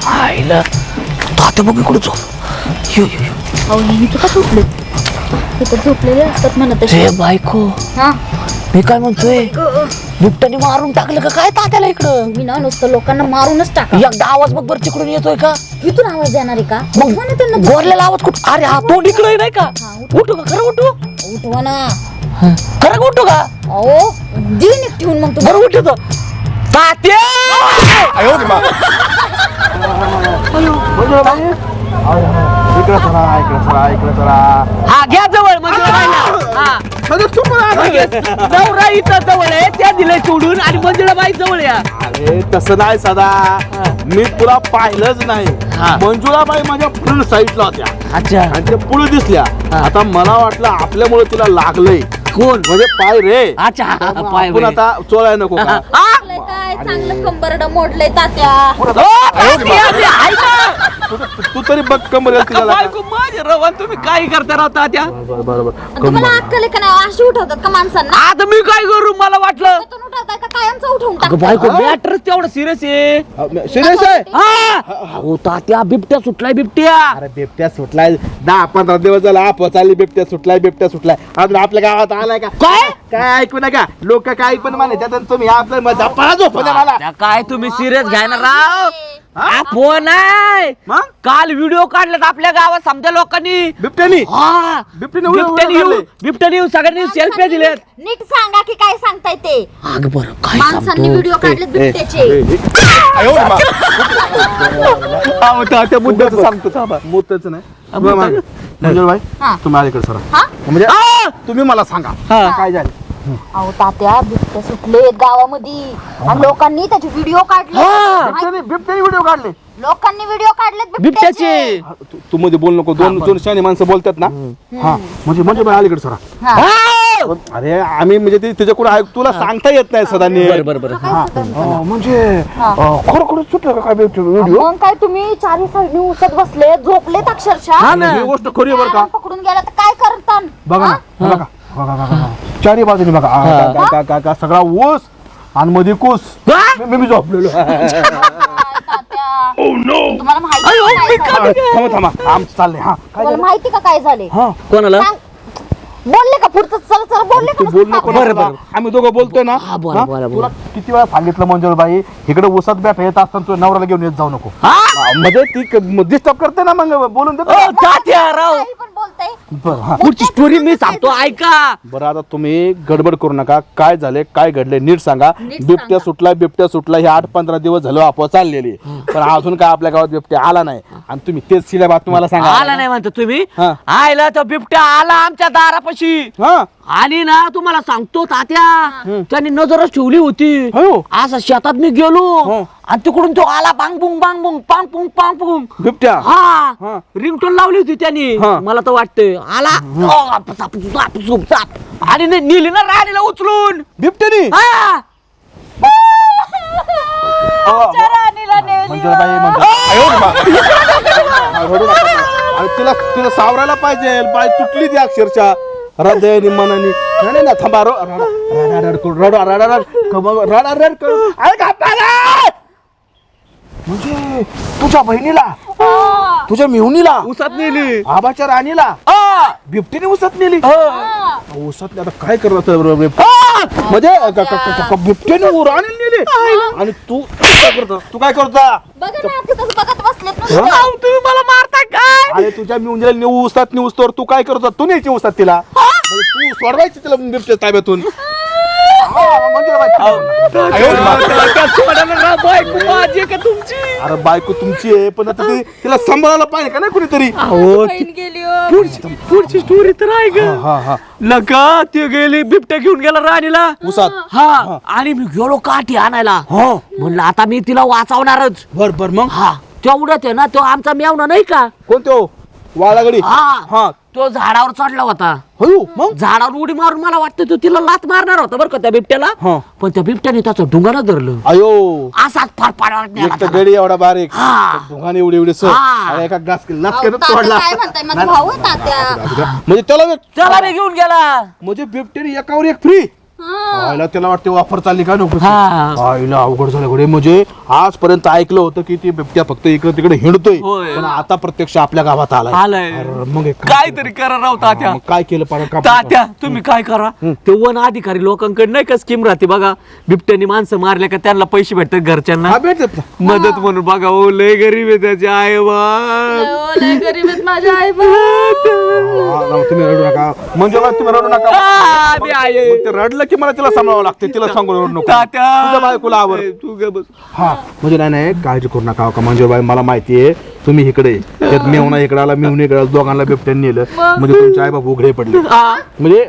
आईला तात्या बघ इकडे झोप. अहो मी तुका झोपले तिथं झोपलेले असतात म्हणत हे बायको हा मी काय म्हणतोय बिबट्याने मारून टाकलं का काय तात्याला इकडं? मी ना नुसतं लोकांना मारूनच टाका. एकदा आवाज बघ बरं तिकडून येतोय का? इथून आवाज येणार आहे का? मग उठवा ना त्यांना. गोरलेला आवाज कुठं? अरे हा तोंड इकडे नाही का? उठू का खरं उठू? उठवा ना. खरं उठू का? अहो दिन एक ठेवून मग तुम्ही बरं उठतो तात्या. हा घ्या जवळ नवरा इथं जवळ आहे त्या दिलंय सोडून आणि मंजुळाबाई जवळ या. अरे तसं नाही सदा मी तुला पाहिलंच नाही. मंजुळाबाई माझ्या फुल साईडला होत्या अच्छा आणि त्या पुढे दिसल्या. आता मला वाटलं आपल्यामुळे तिला लागलंय कोण म्हणजे पाय रे. अच्छा पाय आपण आता चोळाय नको का? काय चांगलं कंबरड मोडलंय तात्या. तू तरी बघ कंबर तुम्ही काय करता राहता त्या? बरोबर तुम्हाला अक्कल आहे का नाही? अशी उठवतात का माणसांना? आता मी काय करू? मला वाटलं हातातून उठवताय का कायमचं उठवून अगं टाकताय? बायको मॅटर तेवढं सिरियस आहे. सिरियस आहे. हा हो तात्या बिबट्या सुटलाय बिबट्या. अरे बिबट्या सुटलाय 10-15 दिवस झाला आप चालली बिबट्या सुटलाय अजून आपल्या गावात आलाय का? काय ऐकू नका लोक काय पण माने त्यात तुम्ही आपलं झपाळा झोपवता मला. त्या काय तुम्ही सिरियस घ्या ना राव. हा फोन आहे मग काल व्हिडिओ काढलेत आपल्या गावात समजा लोकांनी बिबट्यानी हा बिबट्याने येऊन सगळ्यांनी सेल्फी दिलेत. नीट सांगा की काय सांगताय ते. अगं बरं काय माणसांनी व्हिडिओ काढले बिबट्याचे. त्या मुद्द्याचं सांगतो मुद्द्याचं नाही. मंजुळबाई हा. तुम्ही आलीकडे सर हा? म्हणजे तुम्ही मला सांगा काय झालं. अहो तात्या बिबटे सुटले गावामध्ये आणि लोकांनी त्याचे व्हिडिओ काढले. बिबट्याने व्हिडिओ काढले. लोकांनी व्हिडिओ काढलेत बिबट्याचे. तू मध्ये बोल नको. दोन शहाणी माणसं बोलतात ना. हा म्हणजे बाई अलीकडे सरा. हा. अरे आम्ही म्हणजे तिच्याकडून तुला सांगता येत नाही सदांनी. बरोबर म्हणजे खरोखर सुटलं का काय व्हिडिओ? मग काय तुम्ही चारी साईडनी उसत बसले झोपलेत अक्षरशः. ही गोष्ट खरी आहे बरं का? पकडून गेला तर काय करता? बघा ना बघा चारी बाजूने बघा सगळा ऊस आणि मध्ये कुस. मी झोपलेलो. तुम्हाला माहिती का काय झाले? थांबा आमचं चाललंय. हा काय तुम्हाला माहिती का काय झाले? कोणाला सांग. बोलले का पुढचं? चल बोलले का? तू बोल नको. बरं आम्ही दोघं बोलतोय ना. बोला, बोला. तुला किती वेळा सांगितलं मंजुळबाई इकडे ऊसात बॅट येत असताना तुझ्या नवऱ्याला घेऊन येत जाऊ नको. म्हणजे ती डिस्टर्ब करते ना मग बोलून देतो. तात्या राव काही पण बोलताय. बरं हा पुढची स्टोरी मी सांगतो ऐका. बरं आता तुम्ही गडबड करू नका. काय झाले काय घडले नीट सांगा. बिबट्या सुटला हे 8-15 दिवस झालं आपोआप चाललेली पण अजून काय आपल्या गावात बिबट्या आला नाही आणि तुम्ही तेच शिल्या बात तुम्हाला सांगा. आला नाही म्हणतो तुम्ही. हा. आयला तो बिबट्या आला आमच्या दारापाशी हा आणि ना तुम्हाला सांगतो तात्या त्यांनी नजरच ठेवली होती. हो. असं शेतात मी गेलो आणि तिकडून तो आला पांगपुंग पांगपुंग बिबट्या हा रिंगटोन लावली होती त्यांनी. मला तर वाटतंय आला आणि नेली ना राणीला उचलून बिबट्यानी. हा तिला सावरायला पाहिजे. बाय तुटली ती अक्षरशः हृदयानी मनानी. नाही ना थांबा म्हणजे तुझ्या बहिणीला तुझ्या मेहुणीला उसात नेली. आबाच्या राणीला बिबटीने उसत नेली. उसत आता काय करत म्हणजे बिबट्याने राणी नेली आणि तू काय करता? बघा ना तिथंच बघत बसलेत ना. तुम्ही मला मारता काय? अरे तुझ्या मेहुणीला नेऊ उसतात नेऊस तू काय करत तू न्यायची उसतात तिला म्हणजे तू सोडवायची तिला बिबट्या ताब्यातून. अरे बायको तुमची आहे पण आता तिला सांभाळायला पाहिजे का नाही कुणीतरी. पुढची स्टोरी तर आहे का लगा ते गेली बिबट्या घेऊन गेला राणीला उसात. हा आणि मी गेलो काठी आणायला. म्हणलं आता मी तिला वाचवणारच. बर मग हा तेवढ्यात आहे ना तो आमचा मेवणा नाही का कोणतो वाळागडी. हा तो झाडावर चढला होता. मग झाडावर उडी मारून मला वाटतं तो तिला लात मारणार होता बरं का त्या बिबट्याला. पण त्या बिबट्याने त्याचं ढुंगानं धरलं. अयो असाच फार गडी एवढा बारीक हा. ढोंगाने एवढी एका गास तोडला काय म्हणताय माझा भाऊ आहे तात्या. म्हणजे त्याला चला रे घेऊन गेला. म्हणजे बिबट्याने एकावर एक फ्री. आईला त्याला वाटते वापर चालली का नको हा. आईला अवघड झालं गडे. म्हणजे आजपर्यंत ऐकलं होतं की ती बिबट्या फक्त इकडे तिकडे हिंडतोय होय. पण आता प्रत्यक्ष आपल्या गावात आलाय. आलाय. अरे मग एक काहीतरी करा राव तात्या. मग काय केलं पार का तात्या तुम्ही काय करा ते वन अधिकारी लोकांकडे नाही का स्कीम राहते बघा, बिबट्याने माणसं मारल्या का त्यांना पैसे भेटतात घरच्यांना हा भेटत ना. मदत म्हणून बघा. ओ लय गरीब आहे त्याचे आहे बा. लय गरीब आहेत माझ्या आई हा, तुम्ही रडू नका म्हणजे तुम्ही रडू नका. आ, मी आहे. मग ते रडलं की मला तिला सांभाळावं लागते. तिला सांगून रडू नको. तात्या तुझ्या बायकोला आवर. तू ग बस. हा म्हणजे नाही काळजी करू नका का म्हणजे बाई मला माहितीये तुम्ही इकडे त्यात मेवणा इकडे आला मेवणी इकडे आला, दोघांना बिबट्याने नेलं म्हणजे तुमचे आई बाबा उघडे पडले म्हणजे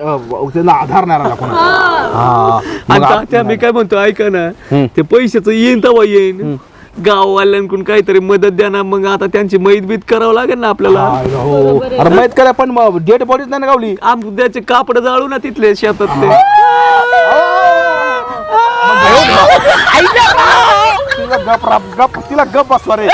त्यांना आधार नाही राहिला कोणा. हा आणि मग तात्या मी काय म्हणतो ऐका ना ते पैशाचं येईन तेव्हा येईन गाववाल्यांकडून काहीतरी मदत द्या ना. मग आता त्यांची मैत बीत करावं लागेल ना आपल्याला. हो. अरे माहित करा पण डेड बॉडीच नाही ना गावली. आमच्याचे कापड जाळू ना तिथले शेतातले. तिला गप बसवा रे.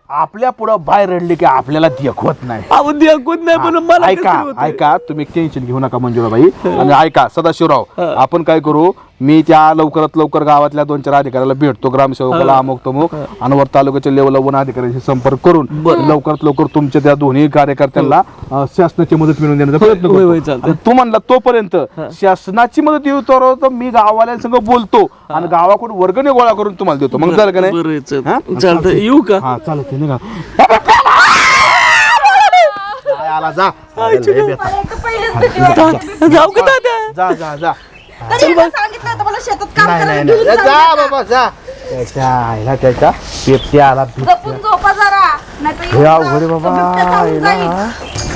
आपल्या पुढं बाय रडली की आपल्याला देखवत नाही. नाही पण मला कसं ऐका होतंय? ऐका तुम्ही टेन्शन घेऊ नका मंजुळाबाई. आणि ऐका सदाशिवराव आपण काय करू मी त्या लवकरात लवकर गावातल्या 2-4 अधिकाऱ्याला भेटतो ग्रामसेवकाला अमुक तमुक आणि वर तालुक्याच्या लेवलला वन अधिकाऱ्यांशी संपर्क करून लवकरात लवकर तुमच्या त्या दोन्ही कार्यकर्त्यांना शासनाची मदत मिळवून देण्याचा प्रयत्न होय, होय, करतो. चालतंय. आणि तू म्हणला तोपर्यंत शासनाची मदत येऊ तर मी गाववाल्यांसंग बोलतो आणि गावाकडून वर्गणी गोळा करून तुम्हाला देतो. मग झालं का नाही. बरं, हा? चालतं येऊ का? हा चालत निघा. आला जा जाऊ का तात्या? जा जा जा सांगितलं होतं मला शेतात काम नाही करायला नाही घेऊन नाही. जा. जा बाबा जा. त्याच्या आईला त्याच्या पेपट्या आला जपून झोपा जरा नाहीतर हे येऊन अवघड जा. बाबा बिबट्या चावून जाईल. आईला.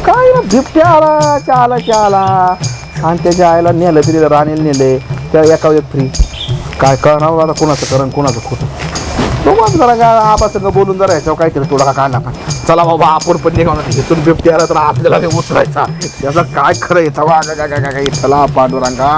काय ना बिबट्या आला आला आणि त्याच्या आईला नेलं तरी राणीला नेले त्या एका एक फ्री काय करणार आता कोणाचं करण कोणाचं खोटं तो मग जरा काय आबासंग बोलून जरा याच्यावर काहीतरी थोडा काढला पण चला बाबा आपण पण निघावं ना इथून बिबट्या आला तर आपल्याला उचलायचा त्याचा काय खरं येतं चला पांडुरंगा.